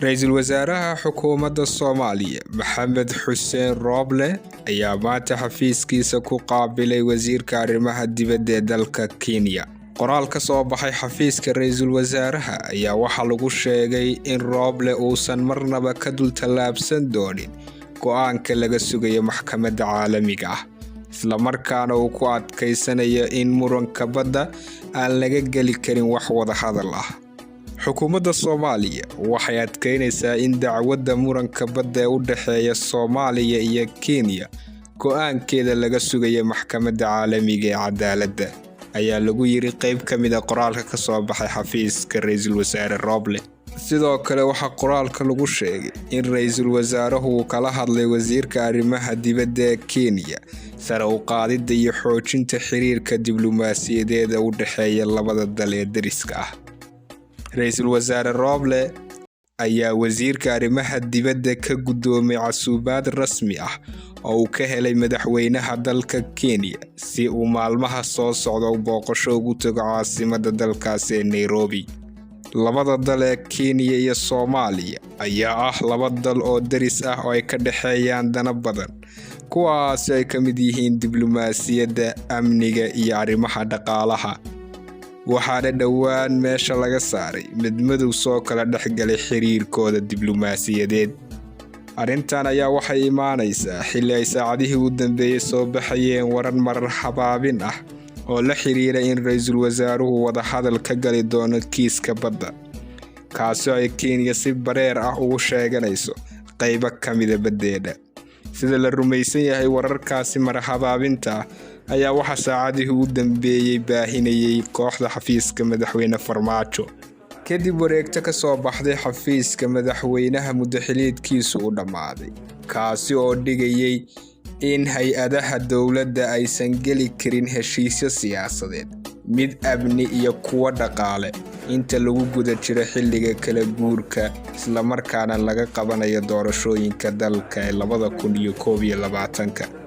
Ra'iisul Wasaaraha Xukuumadda Soomaaliya Maxamed Xuseen Rooble ayaa maanta xafiiskiisa ku qaabilay Wasiirka Arrimaha Dibadda ee dalka Kenya. Qoraal ka soo baxay xafiiska Ra'iisul Wasaaraha ayaa waxaa lagu sheegay in Rooble uusan marnaba ka dul tallaabsan doonin go'aanka laga sugayo maxkamadda caalamiga ah, isla markaana uu ku adkaysanayo in muranka badda aan laga geli karin wax wada hadal ah. Xukuumadda Soomaaliya waxay adkeynaysaa in dacwadda muranka badda ee u dhaxeeya Soomaaliya iyo Kenya go'aankeeda laga sugayo maxkamadda caalamiga ee cadaaladda, ayaa lagu yiri qayb ka mid ah qoraalka ka soo baxay xafiiska Ra'iisul Wasaare Rooble. Sidoo kale waxaa qoraalka lagu sheegay in Ra'iisul Wasaaruhu uu kala hadlay Wasiirka Arrimaha Dibadda ee Kenya sare u qaadidda iyo xoojinta xiriirka diblumaasiyadeed ee u dhaxeeya labada dal ee deriska ah. Ra'iisul Wasaare Rooble ayaa Wasiirka Arrimaha Dibadda ka guddoomay casuumaad rasmi ah oo uu ka helay madaxweynaha dalka Kenya si uu maalmaha soo socda booqasho ugu tago caasimadda dalkaas ee Nairobi. Labada dal ee Kenya iyo Soomaaliya ayaa ah laba dal oo deris ah oo ay ka dhaxeeyaan dana badan, kuwaas ay ka mid yihiin diblumaasiyadda, amniga iyo arrimaha dhaqaalaha. waxaana dhowaan meesha laga saaray midmadow soo kala dhexgalay xiriirkooda diblumaasiyadeed. Arrintan ayaa waxay imaanaysaa xilli ay saacadihii ugu dambeeyay soo baxayeen warar marar habaabin ah oo la xiriira in Ra'iisul Wasaaruhu wada hadal ka gali doono kiiska badda, kaasoo ay Kenya si bareer ah ugu sheeganayso qaybo ka mid ah baddeeda. Sida la rumaysan yahay, wararkaasi marar habaabinta ayaa waxa saacadihii ugu dambeeyay baahinayay kooxda xafiiska madaxweyne Farmaajo kadib wareegto ka soo baxday xafiiska madaxweynaha muddaxileedkiisu u dhammaaday, kaasi oo dhigayay in hay-adaha dowladda aysan geli karin heshiisyo siyaasadeed, mid amni iyo kuwa dhaqaale inta lagu guda jiro xilliga kala guurka, isla markaana laga qabanayo doorashooyinka dalka ee 2021.